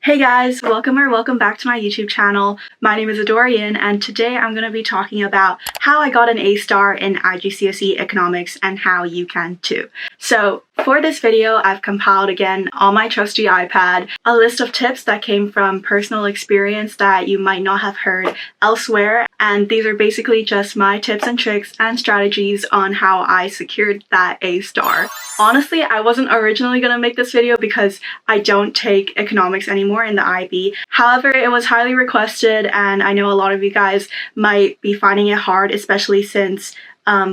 Hey guys, welcome back to my YouTube channel. My name is Adorian, and today I'm going to be talking about how I got an A star in IGCSE Economics and how you can too. So for this video, I've compiled again on my trusty iPad a list of tips that came from personal experience that you might not have heard elsewhere, and these are basically just my tips and tricks and strategies on how I secured that A star. Honestly, I wasn't originally going to make this video because I don't take economics anymore in the IB. However, it was highly requested, and I know a lot of you guys might be finding it hard, especially since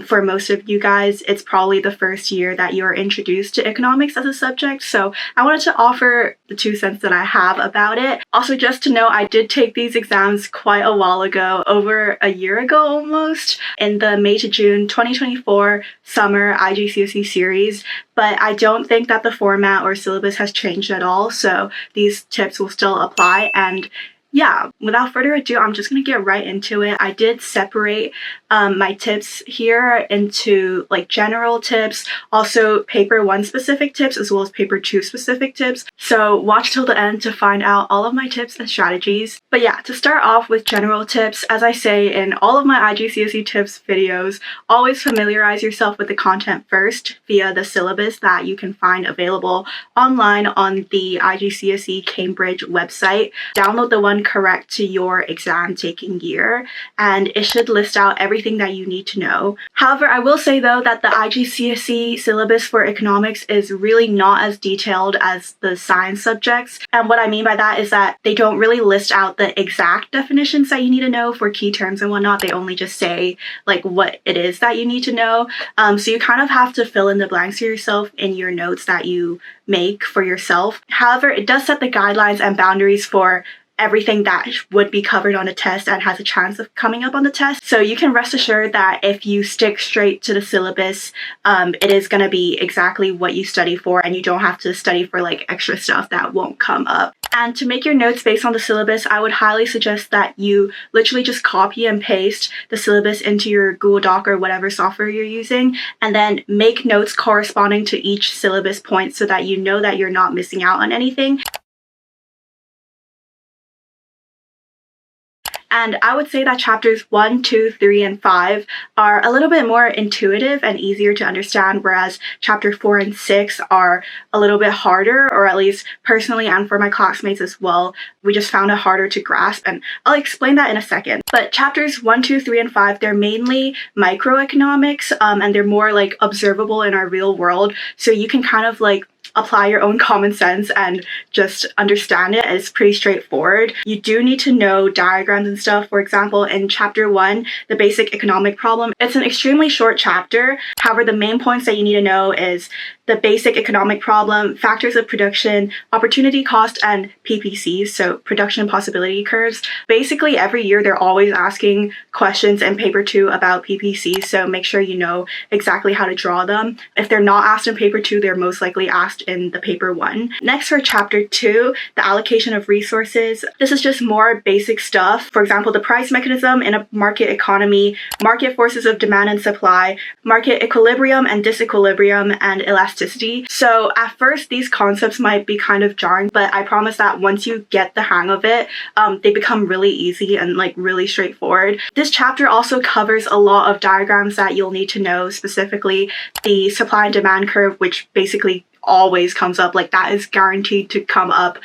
for most of you guys, it's probably the first year that you're introduced to economics as a subject. So I wanted to offer the 2 cents that I have about it. Also, just to know, I did take these exams quite a while ago, over a year ago almost, in the May to June 2024 summer IGCSE series. But I don't think that the format or syllabus has changed at all. So these tips will still apply. And yeah, without further ado, I'm just going to get right into it. I did separate my tips here into like general tips, also paper 1 specific tips, as well as paper 2 specific tips. So watch till the end to find out all of my tips and strategies. But yeah, to start off with general tips, as I say in all of my IGCSE tips videos, always familiarize yourself with the content first via the syllabus that you can find available online on the IGCSE Cambridge website. Download the one correct to your exam taking year, and it should list out everything that you need to know. However, I will say though that the IGCSE syllabus for economics is really not as detailed as the science subjects. And what I mean by that is that they don't really list out the exact definitions that you need to know for key terms and whatnot. They only just say like what it is that you need to know. So you kind of have to fill in the blanks for yourself in your notes that you make for yourself. However, it does set the guidelines and boundaries for everything that would be covered on a test and has a chance of coming up on the test. So you can rest assured that if you stick straight to the syllabus, it is going to be exactly what you study for, and you don't have to study for like extra stuff that won't come up. And to make your notes based on the syllabus, I would highly suggest that you literally just copy and paste the syllabus into your Google Doc or whatever software you're using, and then make notes corresponding to each syllabus point so that you know that you're not missing out on anything. And I would say that chapters 1, 2, 3, and 5 are a little bit more intuitive and easier to understand, whereas chapter 4 and 6 are a little bit harder, or at least personally and for my classmates as well, we just found it harder to grasp, and I'll explain that in a second. But chapters 1, 2, 3, and 5, they're mainly microeconomics, and they're more like observable in our real world, so you can kind of like apply your own common sense and just understand it. It's pretty straightforward. You do need to know diagrams and stuff. For example, in chapter 1, the basic economic problem, it's an extremely short chapter. However, the main points that you need to know is the basic economic problem, factors of production, opportunity cost, and PPCs, so production possibility curves. Basically, every year they're always asking questions in paper 2 about PPCs, so make sure you know exactly how to draw them. If they're not asked in paper 2, they're most likely asked in the paper 1. Next, for chapter 2, the allocation of resources. This is just more basic stuff. For example, the price mechanism in a market economy, market forces of demand and supply, market equilibrium and disequilibrium, and elasticity. So at first, these concepts might be kind of jarring, but I promise that once you get the hang of it, they become really easy and like really straightforward. This chapter also covers a lot of diagrams that you'll need to know, specifically the supply and demand curve, which basically always comes up. Like that is guaranteed to come up,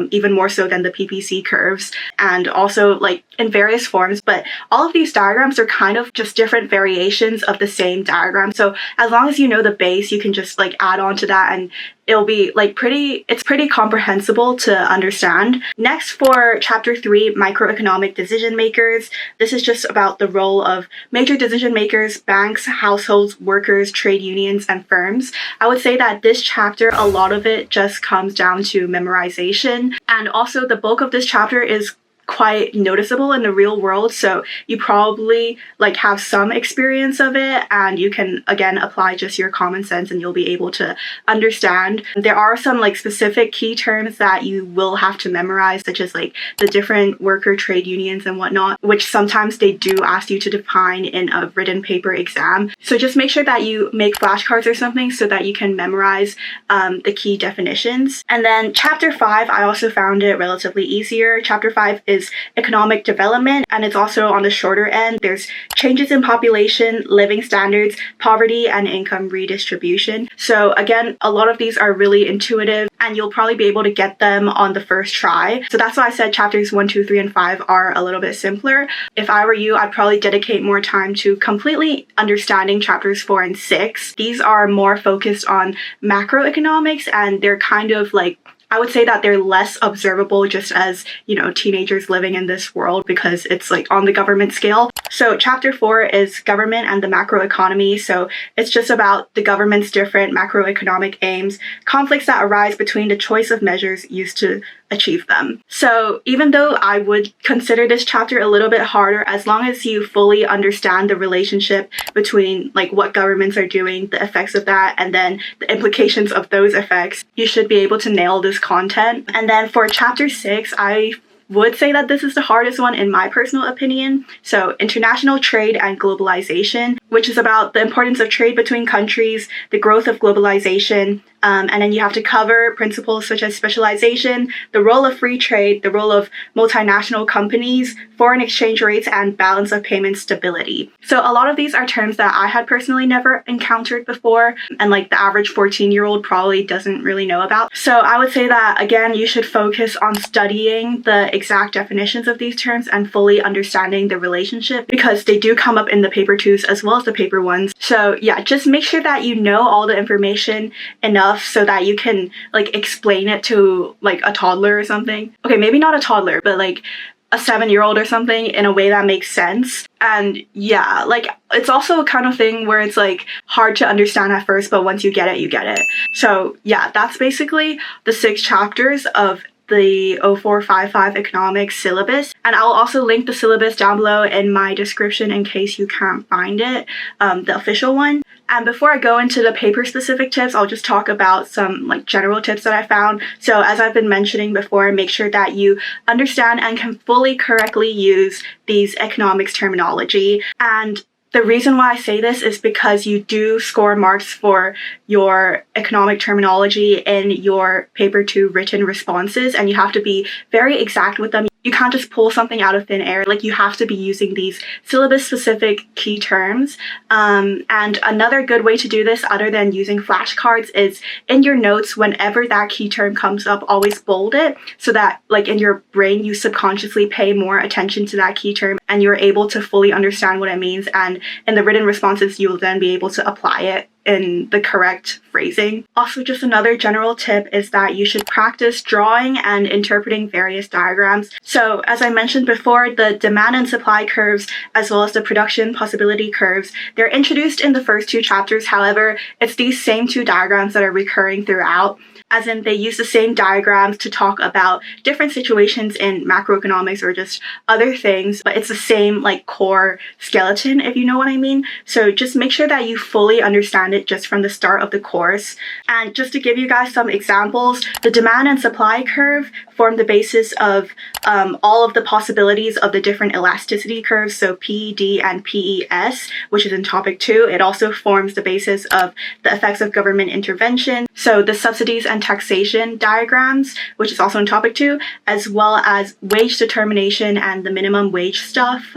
even more so than the PPC curves, and also like in various forms. But all of these diagrams are kind of just different variations of the same diagram. So as long as you know the base, you can just like add on to that, and it'll be like it's pretty comprehensible to understand. Next, for chapter 3, microeconomic decision makers. This is just about the role of major decision makers, banks, households, workers, trade unions, and firms. I would say that this chapter, a lot of it just comes down to memorization, and also the bulk of this chapter is quite noticeable in the real world, so you probably like have some experience of it, and you can again apply just your common sense and you'll be able to understand. There are some like specific key terms that you will have to memorize, such as like the different worker trade unions and whatnot, which sometimes they do ask you to define in a written paper exam. So just make sure that you make flashcards or something so that you can memorize the key definitions. And then chapter 5, I also found it relatively easier. Chapter 5 is economic development, and it's also on the shorter end. There's changes in population, living standards, poverty, and income redistribution. So again, a lot of these are really intuitive and you'll probably be able to get them on the first try. So that's why I said chapters 1, 2, 3, and 5 are a little bit simpler. If I were you, I'd probably dedicate more time to completely understanding chapters 4 and 6. These are more focused on macroeconomics, and they're kind of like, I would say that they're less observable just as, you know, teenagers living in this world, because it's like on the government scale. So chapter 4 is government and the macroeconomy. So it's just about the government's different macroeconomic aims, conflicts that arise between the choice of measures used to achieve them. So even though I would consider this chapter a little bit harder, as long as you fully understand the relationship between like what governments are doing, the effects of that, and then the implications of those effects, you should be able to nail this content. And then for chapter 6, I would say that this is the hardest one in my personal opinion. So international trade and globalization, which is about the importance of trade between countries, the growth of globalization, and then you have to cover principles such as specialization, the role of free trade, the role of multinational companies, foreign exchange rates, and balance of payment stability. So a lot of these are terms that I had personally never encountered before, and like the average 14-year-old probably doesn't really know about. So I would say that, again, you should focus on studying the exact definitions of these terms and fully understanding the relationship, because they do come up in the paper 2s as well as the paper 1s. So yeah, just make sure that you know all the information enough so that you can like explain it to like a toddler or something. Okay, maybe not a toddler, but like a 7-year-old or something in a way that makes sense. And yeah, like it's also a kind of thing where it's like hard to understand at first, but once you get it, you get it. So yeah, that's basically the 6 chapters of the 0455 economics syllabus, and I'll also link the syllabus down below in my description in case you can't find it, the official one. And before I go into the paper specific tips, I'll just talk about some like general tips that I found. So as I've been mentioning before, make sure that you understand and can fully correctly use these economics terminology. And the reason why I say this is because you do score marks for your economic terminology in your paper 2 written responses, and you have to be very exact with them. You can't just pull something out of thin air. Like, you have to be using these syllabus-specific key terms. And another good way to do this, other than using flashcards, is in your notes, whenever that key term comes up, always bold it so that, like, in your brain, you subconsciously pay more attention to that key term and you're able to fully understand what it means. And in the written responses, you'll then be able to apply it in the correct phrasing. Also, just another general tip is that you should practice drawing and interpreting various diagrams. So as I mentioned before, the demand and supply curves, as well as the production possibility curves, they're introduced in the first 2 chapters. However, it's these same 2 diagrams that are recurring throughout, as in they use the same diagrams to talk about different situations in macroeconomics or just other things, but it's the same like core skeleton, if you know what I mean. So just make sure that you fully understand it just from the start of the course. And just to give you guys some examples, the demand and supply curve form the basis of all of the possibilities of the different elasticity curves, so P, D, and PES, which is in topic 2. It also forms the basis of the effects of government intervention, so the subsidies and taxation diagrams, which is also in topic 2, as well as wage determination and the minimum wage stuff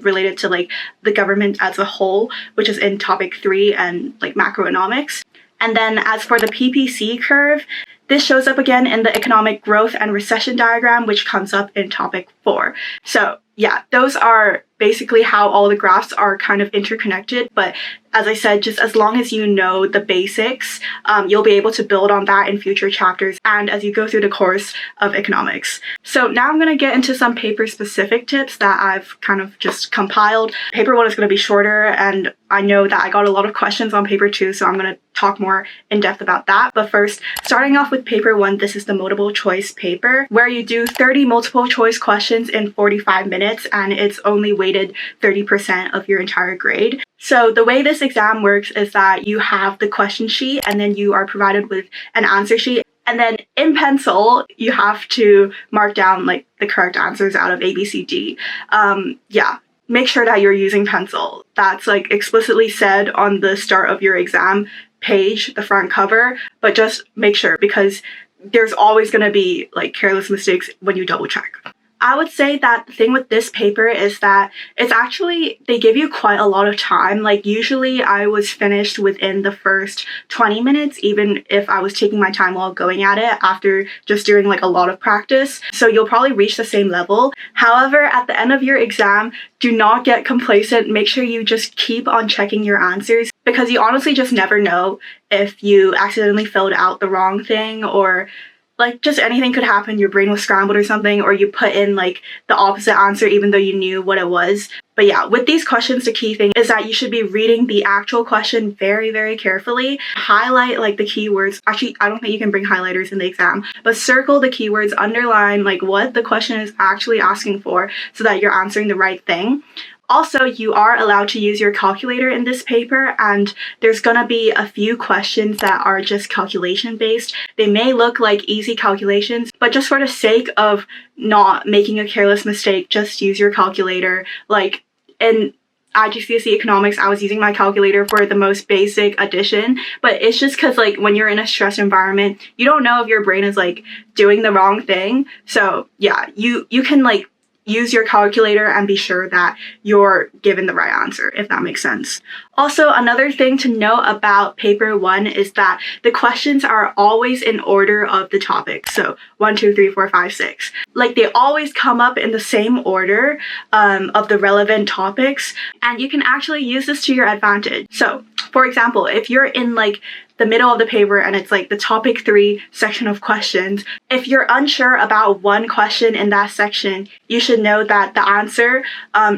related to like the government as a whole, which is in topic 3 and like macroeconomics. And then as for the PPC curve, this shows up again in the economic growth and recession diagram, which comes up in topic 4. So yeah, those are basically how all the graphs are kind of interconnected. But as I said, just as long as you know the basics, you'll be able to build on that in future chapters and as you go through the course of economics. So now I'm going to get into some paper-specific tips that I've kind of just compiled. Paper 1 is going to be shorter, and I know that I got a lot of questions on paper 2, so I'm going to talk more in depth about that. But first, starting off with paper 1, this is the multiple choice paper where you do 30 multiple choice questions in 45 minutes, and it's only weighted 30% of your entire grade. So the way this exam works is that you have the question sheet and then you are provided with an answer sheet. And then in pencil, you have to mark down like the correct answers out of A, B, C, D. Yeah, make sure that you're using pencil. That's like explicitly said on the start of your exam page, the front cover, but just make sure because there's always going to be like careless mistakes when you double check. I would say that the thing with this paper is that it's actually, they give you quite a lot of time. Like usually I was finished within the first 20 minutes, even if I was taking my time while going at it after just doing like a lot of practice. So you'll probably reach the same level. However, at the end of your exam, do not get complacent. Make sure you just keep on checking your answers because you honestly just never know if you accidentally filled out the wrong thing or like just anything could happen. Your brain was scrambled or something, or you put in like the opposite answer even though you knew what it was. But yeah, with these questions, the key thing is that you should be reading the actual question very, very carefully. Highlight like the keywords. Actually, I don't think you can bring highlighters in the exam, but circle the keywords, underline like what the question is actually asking for so that you're answering the right thing. Also, you are allowed to use your calculator in this paper, and there's gonna be a few questions that are just calculation based. They may look like easy calculations, but just for the sake of not making a careless mistake, just use your calculator. Like in IGCSE Economics, I was using my calculator for the most basic addition, but it's just because like when you're in a stressed environment, you don't know if your brain is like doing the wrong thing. So yeah, you can like use your calculator and be sure that you're given the right answer, if that makes sense. Also, another thing to know about paper 1 is that the questions are always in order of the topic. So 1, 2, 3, 4, 5, 6. Like they always come up in the same order of the relevant topics, and you can actually use this to your advantage. So for example, if you're in like the middle of the paper and it's like the topic 3 section of questions, if you're unsure about one question in that section, you should know that the answer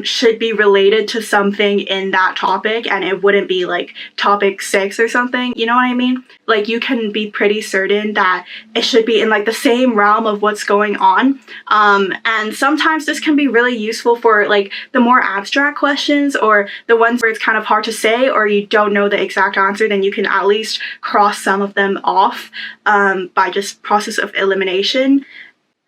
should be related to something in that topic and it wouldn't be like topic 6 or something. You know what I mean? Like you can be pretty certain that it should be in like the same realm of what's going on. And sometimes this can be really useful for like the more abstract questions or the ones where it's kind of hard to say or you don't know the exact answer. Then you can at least cross some of them off by just process of elimination.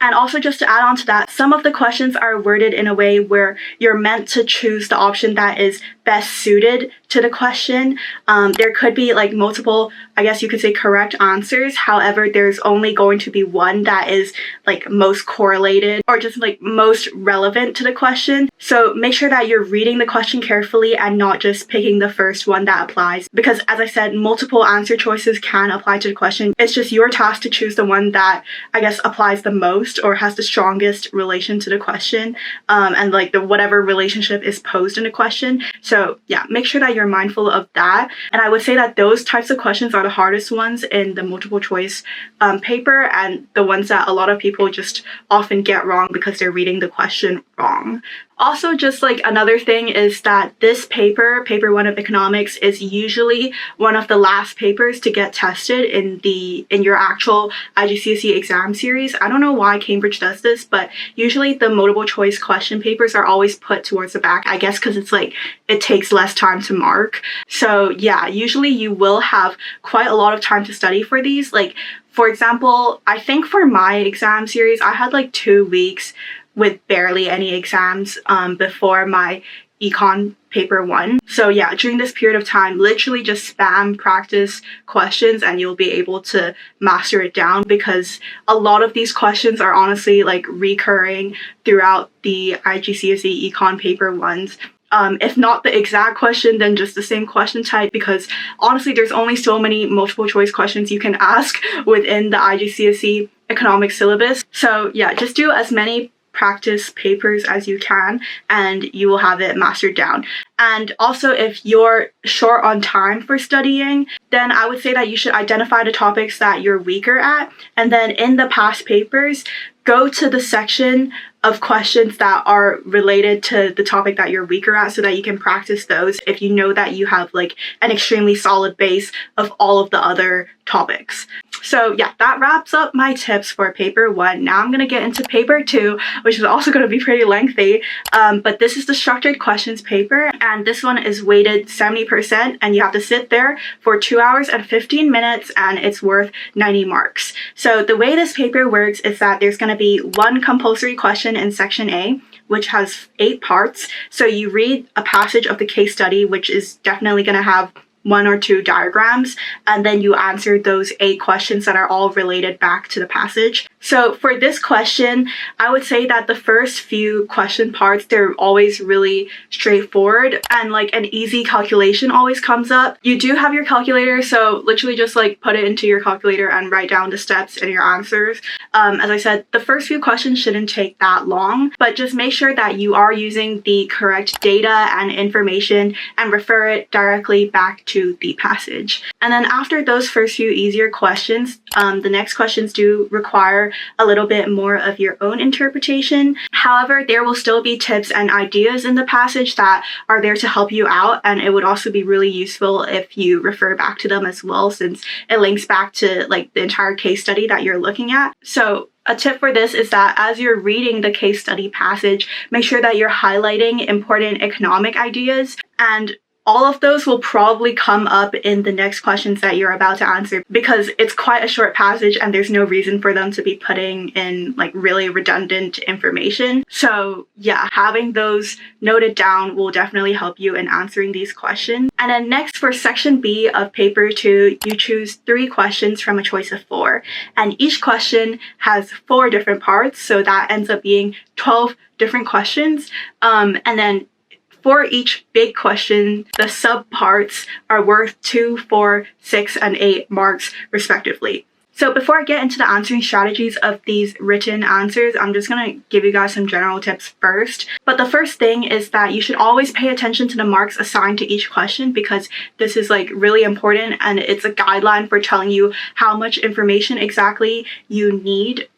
And also just to add on to that, some of the questions are worded in a way where you're meant to choose the option that is best suited to the question. There could be like multiple, I guess you could say, correct answers. However, there's only going to be one that is like most correlated or just like most relevant to the question. So make sure that you're reading the question carefully and not just picking the first one that applies. Because as I said, multiple answer choices can apply to the question. It's just your task to choose the one that I guess applies the most or has the strongest relation to the question and like the whatever relationship is posed in the question. So yeah, make sure that you're mindful of that. And I would say that those types of questions are the hardest ones in the multiple choice paper and the ones that a lot of people just often get wrong because they're reading the question wrong. Also, just like another thing is that this paper 1 of economics, is usually one of the last papers to get tested in your actual IGCSE exam series. I don't know why Cambridge does this, but usually the multiple choice question papers are always put towards the back, I guess because it's like it takes less time to mark. So yeah, usually you will have quite a lot of time to study for these. Like for example, I think for my exam series, I had like 2 weeks with barely any exams before my Econ paper 1. So yeah, during this period of time, literally just spam practice questions and you'll be able to master it down because a lot of these questions are honestly like recurring throughout the IGCSE Econ paper 1s. If not the exact question, then just the same question type, because honestly, there's only so many multiple choice questions you can ask within the IGCSE economics syllabus. So yeah, just do as many practice papers as you can, and you will have it mastered down. And also, if you're short on time for studying, then I would say that you should identify the topics that you're weaker at, and then in the past papers, go to the section of questions that are related to the topic that you're weaker at so that you can practice those if you know that you have like an extremely solid base of all of the other topics. So yeah, that wraps up my tips for paper 1. Now I'm going to get into paper 2, which is also going to be pretty lengthy, but this is the structured questions paper, and this one is weighted 70%, and you have to sit there for 2 hours and 15 minutes, and it's worth 90 marks. So the way this paper works is that there's going to be one compulsory question in section A, which has 8 parts. So you read a passage of the case study, which is definitely going to have 1 or 2 diagrams, and then you answer those 8 questions that are all related back to the passage. So for this question, I would say that the first few question parts, they're always really straightforward, and like an easy calculation always comes up. You do have your calculator, so literally just like put it into your calculator and write down the steps and your answers. As I said, the first few questions shouldn't take that long, but just make sure that you are using the correct data and information and refer it directly back to the passage. And then after those first few easier questions, the next questions do require a little bit more of your own interpretation. However, there will still be tips and ideas in the passage that are there to help you out, and it would also be really useful if you refer back to them as well, since it links back to like the entire case study that you're looking at. So a tip for this is that as you're reading the case study passage, make sure that you're highlighting important economic ideas, and all of those will probably come up in the next questions that you're about to answer because it's quite a short passage and there's no reason for them to be putting in like really redundant information. So yeah, having those noted down will definitely help you in answering these questions. And then next, for section B of paper 2, you choose 3 questions from a choice of 4. And each question has 4 different parts, so that ends up being 12 different questions. And then for each big question, the subparts are worth 2, 4, 6, and 8 marks respectively. So before I get into the answering strategies of these written answers, I'm just going to give you guys some general tips first. But the first thing is that you should always pay attention to the marks assigned to each question, because this is like really important and it's a guideline for telling you how much information exactly you need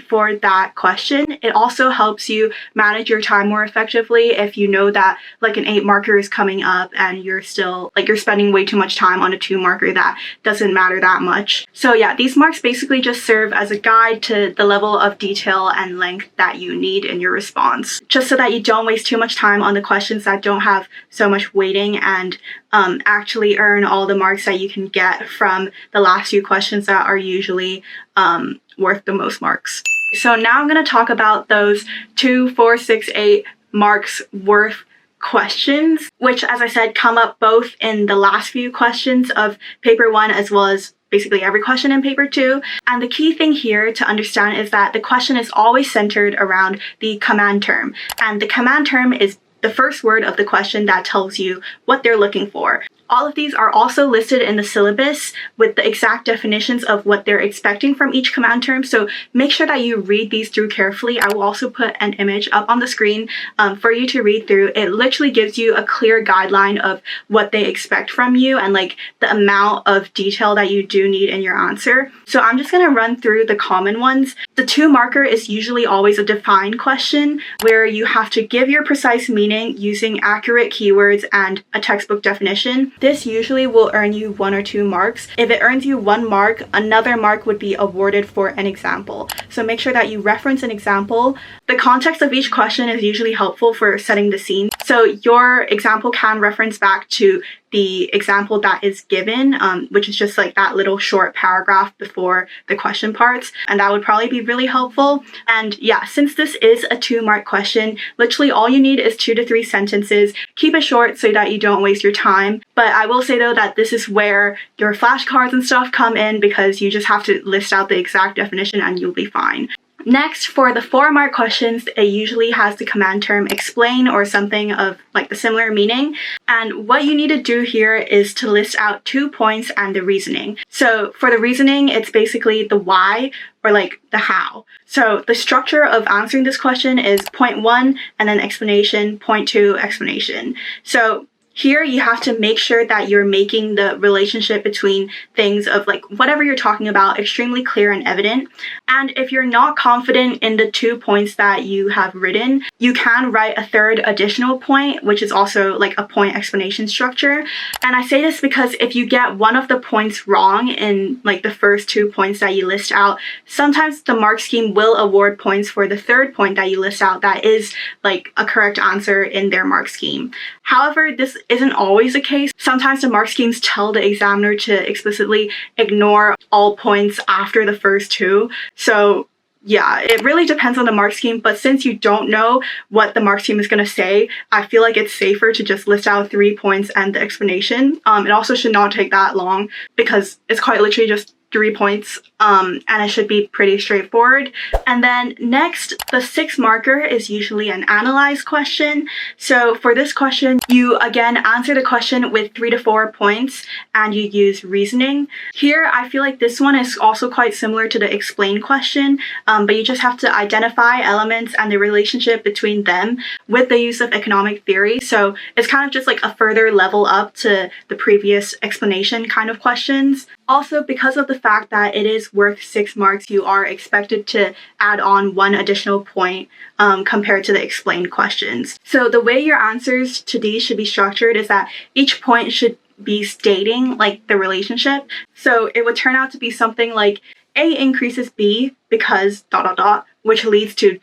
for that question. It also helps you manage your time more effectively if you know that like an 8 marker is coming up and you're still like you're spending way too much time on a 2 marker that doesn't matter that much. So yeah, these marks basically just serve as a guide to the level of detail and length that you need in your response, just so that you don't waste too much time on the questions that don't have so much weighting, and actually earn all the marks that you can get from the last few questions that are usually worth the most marks. So now I'm going to talk about those 2, 4, 6, 8 marks worth questions, which, as I said, come up both in the last few questions of paper 1 as well as basically every question in paper 2. And the key thing here to understand is that the question is always centered around the command term. And the command term is the first word of the question that tells you what they're looking for. All of these are also listed in the syllabus with the exact definitions of what they're expecting from each command term, so make sure that you read these through carefully. I will also put an image up on the screen for you to read through. It literally gives you a clear guideline of what they expect from you and like the amount of detail that you do need in your answer. So I'm just going to run through the common ones. The 2 marker is usually always a define question where you have to give your precise meaning using accurate keywords and a textbook definition. This usually will earn you 1 or 2 marks. If it earns you 1 mark, another mark would be awarded for an example. So make sure that you reference an example. The context of each question is usually helpful for setting the scene. So your example can reference back to the example that is given, which is just like that little short paragraph before the question parts, and that would probably be really helpful. And yeah, since this is a 2-mark question, literally all you need is 2 to 3 sentences. Keep it short so that you don't waste your time. But I will say though that this is where your flashcards and stuff come in, because you just have to list out the exact definition and you'll be fine. Next, for the 4-mark questions, it usually has the command term explain or something of like the similar meaning. And what you need to do here is to list out 2 points and the reasoning. So for the reasoning, it's basically the why or like the how. So the structure of answering this question is point 1 and then explanation, point 2, explanation. So here you have to make sure that you're making the relationship between things of like whatever you're talking about extremely clear and evident. And if you're not confident in the 2 points that you have written, you can write a 3rd additional point, which is also like a point explanation structure. And I say this because if you get one of the points wrong in like the first 2 points that you list out, sometimes the mark scheme will award points for the 3rd point that you list out that is like a correct answer in their mark scheme. However, this isn't always the case. Sometimes the mark schemes tell the examiner to explicitly ignore all points after the first 2. So yeah, it really depends on the mark scheme, but since you don't know what the mark scheme is going to say, I feel like it's safer to just list out 3 points and the explanation. It also should not take that long because it's quite literally just 3 points, and it should be pretty straightforward. And then next, the 6th marker is usually an analyze question. So for this question, you again answer the question with 3 to 4 points and you use reasoning. Here, I feel like this one is also quite similar to the explain question, but you just have to identify elements and the relationship between them with the use of economic theory. So it's kind of just like a further level up to the previous explanation kind of questions. Also, because of the fact that it is worth 6 marks, you are expected to add on 1 additional point compared to the explained questions. So the way your answers to these should be structured is that each point should be stating like the relationship. So it would turn out to be something like A increases B because ... which leads to ...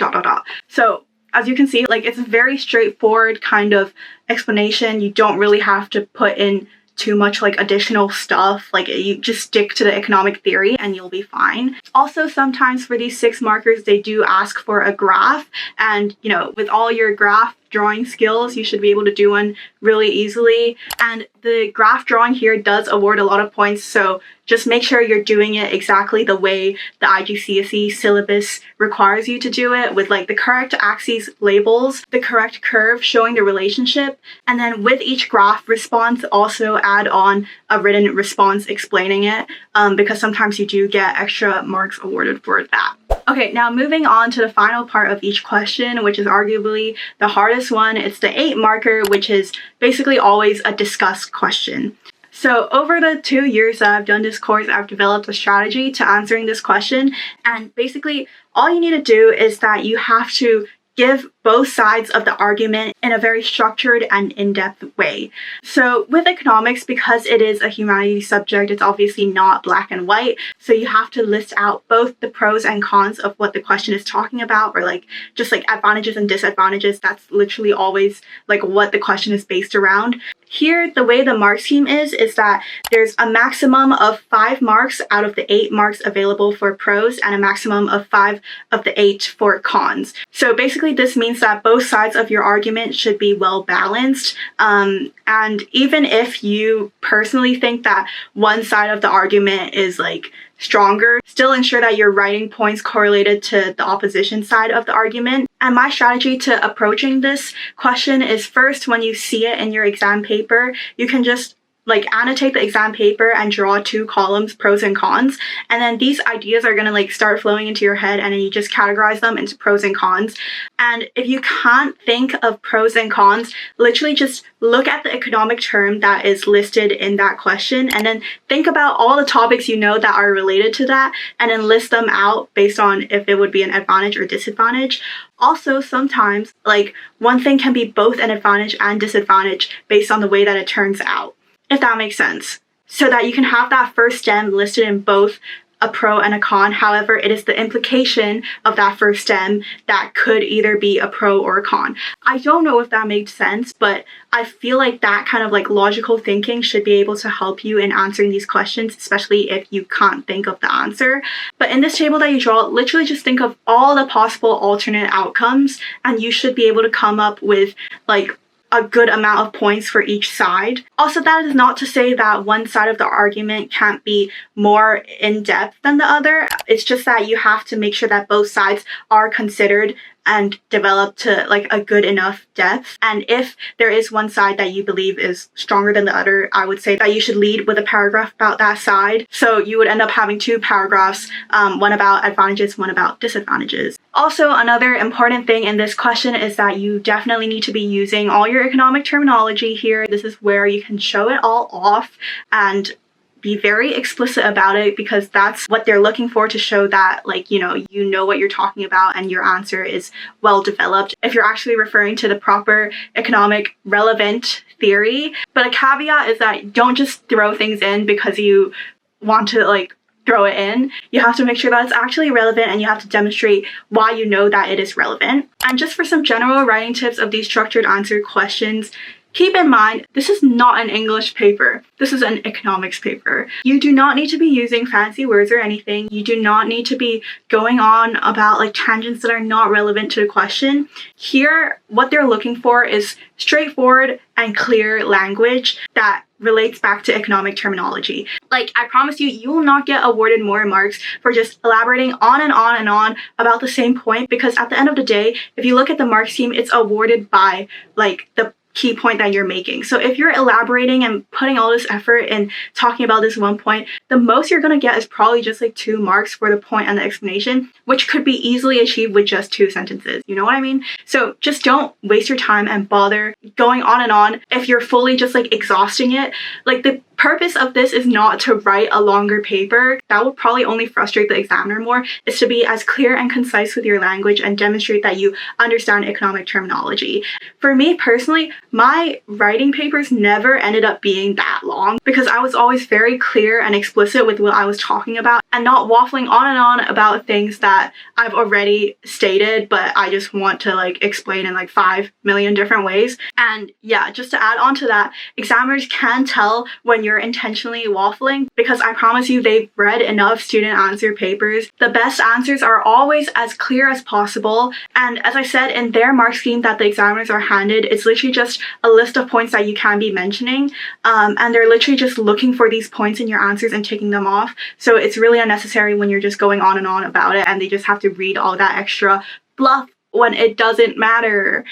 So as you can see, like it's a very straightforward kind of explanation. You don't really have to put in too much like additional stuff. Like you just stick to the economic theory and you'll be fine. Also, sometimes for these 6 markers, they do ask for a graph, and you know, with all your graph drawing skills, you should be able to do one really easily. And the graph drawing here does award a lot of points, so just make sure you're doing it exactly the way the IGCSE syllabus requires you to do it, with like the correct axes labels, the correct curve showing the relationship, and then with each graph response also add on a written response explaining it, because sometimes you do get extra marks awarded for that. Okay, now moving on to the final part of each question, which is arguably the hardest one. It's the 8 marker, which is basically always a discuss question. So over the 2 years that I've done this course, I've developed a strategy to answering this question. And basically all you need to do is that you have to give both sides of the argument in a very structured and in-depth way. So with economics, because it is a humanities subject, it's obviously not black and white. So you have to list out both the pros and cons of what the question is talking about, or like just like advantages and disadvantages. That's literally always like what the question is based around. Here, the way the mark scheme is that there's a maximum of 5 marks out of the 8 marks available for pros and a maximum of 5 of the 8 for cons. So basically this means that both sides of your argument should be well balanced. And even if you personally think that one side of the argument is like stronger, still ensure that you're writing points correlated to the opposition side of the argument. And my strategy to approaching this question is, first, when you see it in your exam paper, you can just like annotate the exam paper and draw 2 columns, pros and cons. And then these ideas are gonna like start flowing into your head, and then you just categorize them into pros and cons. And if you can't think of pros and cons, literally just look at the economic term that is listed in that question, and then think about all the topics you know that are related to that, and then list them out based on if it would be an advantage or disadvantage. Also, sometimes like one thing can be both an advantage and disadvantage based on the way that it turns out, if that makes sense. So that you can have that first stem listed in both a pro and a con. However, it is the implication of that first stem that could either be a pro or a con. I don't know if that makes sense, but I feel like that kind of like logical thinking should be able to help you in answering these questions, especially if you can't think of the answer. But in this table that you draw, literally just think of all the possible alternate outcomes, and you should be able to come up with like a good amount of points for each side. Also, that is not to say that one side of the argument can't be more in-depth than the other. It's just that you have to make sure that both sides are considered and developed to like a good enough depth. And if there is one side that you believe is stronger than the other, I would say that you should lead with a paragraph about that side. So you would end up having 2 paragraphs, one about advantages, one about disadvantages. Also, another important thing in this question is that you definitely need to be using all your economic terminology here. This is where you can show it all off and be very explicit about it, because that's what they're looking for, to show that like, you know what you're talking about and your answer is well developed if you're actually referring to the proper economic relevant theory. But a caveat is that don't just throw things in because you want to like throw it in. You have to make sure that it's actually relevant, and you have to demonstrate why you know that it is relevant. And just for some general writing tips of these structured answer questions, keep in mind, this is not an English paper. This is an economics paper. You do not need to be using fancy words or anything. You do not need to be going on about like tangents that are not relevant to the question. Here, what they're looking for is straightforward and clear language that relates back to economic terminology. Like, I promise you, you will not get awarded more marks for just elaborating on and on and on about the same point, because at the end of the day, if you look at the mark scheme, it's awarded by like the key point that you're making. So if you're elaborating and putting all this effort in talking about this one point, the most you're going to get is probably just like 2 marks for the point and the explanation, which could be easily achieved with just 2 sentences. You know what I mean? So just don't waste your time and bother going on and on if you're fully just like exhausting it. Like, the purpose of this is not to write a longer paper. That would probably only frustrate the examiner more. It's to be as clear and concise with your language and demonstrate that you understand economic terminology. For me personally, my writing papers never ended up being that long because I was always very clear and explicit with what I was talking about and not waffling on and on about things that I've already stated, but I just want to like explain in like 5 million different ways. And yeah, just to add on to that, examiners can tell when you're intentionally waffling, because I promise you they've read enough student answer papers. The best answers are always as clear as possible, and as I said, in their mark scheme that the examiners are handed, it's literally just a list of points that you can be mentioning, and they're literally just looking for these points in your answers and ticking them off. So it's really unnecessary when you're just going on and on about it and they just have to read all that extra fluff when it doesn't matter.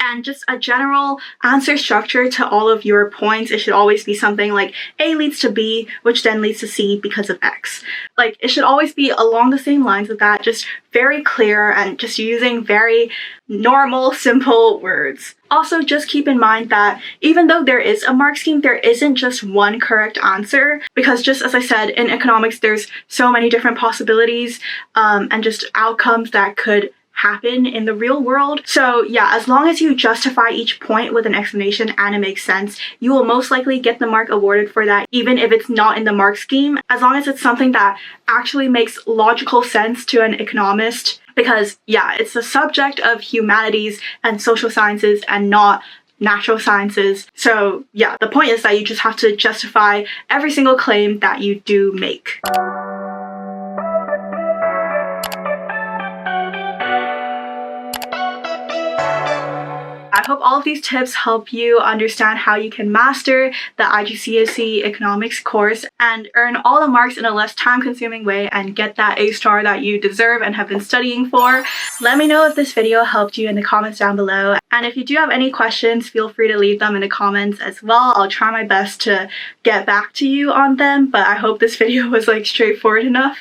And just a general answer structure to all of your points, it should always be something like A leads to B, which then leads to C because of X. Like, it should always be along the same lines of that, just very clear and just using very normal, simple words. Also, just keep in mind that even though there is a mark scheme, there isn't just one correct answer, because just as I said, in economics, there's so many different possibilities and just outcomes that could happen in the real world. So yeah, as long as you justify each point with an explanation and it makes sense, you will most likely get the mark awarded for that, even if it's not in the mark scheme, as long as it's something that actually makes logical sense to an economist. Because yeah, it's the subject of humanities and social sciences and not natural sciences. So yeah, the point is that you just have to justify every single claim that you do make. I hope all of these tips help you understand how you can master the IGCSE Economics course and earn all the marks in a less time-consuming way and get that A star that you deserve and have been studying for. Let me know if this video helped you in the comments down below. And if you do have any questions, feel free to leave them in the comments as well. I'll try my best to get back to you on them, but I hope this video was like straightforward enough.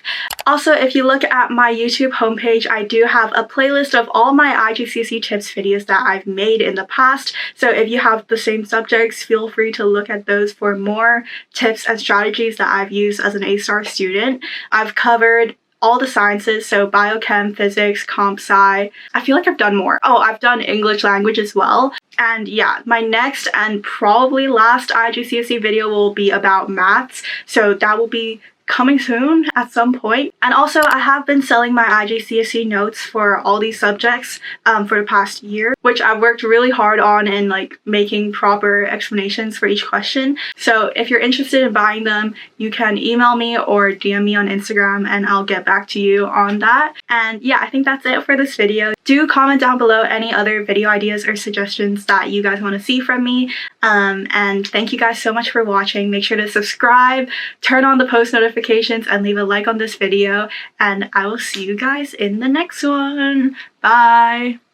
Also, if you look at my YouTube homepage, I do have a playlist of all my IGCSE tips videos that I've made in the past. So if you have the same subjects, feel free to look at those for more tips and strategies that I've used as an A-star student. I've covered all the sciences, so biochem, physics, compsci. I feel like I've done more. Oh, I've done English language as well. And yeah, my next and probably last IGCSE video will be about maths. So that will be coming soon at some point. And also I have been selling my IGCSE notes for all these subjects for the past year, which I've worked really hard on in like making proper explanations for each question. So if you're interested in buying them, you can email me or DM me on Instagram and I'll get back to you on that. And yeah, I think that's it for this video. Do comment down below any other video ideas or suggestions that you guys want to see from me. And thank you guys so much for watching. Make sure to subscribe, turn on the post notifications, and leave a like on this video. And I will see you guys in the next one. Bye!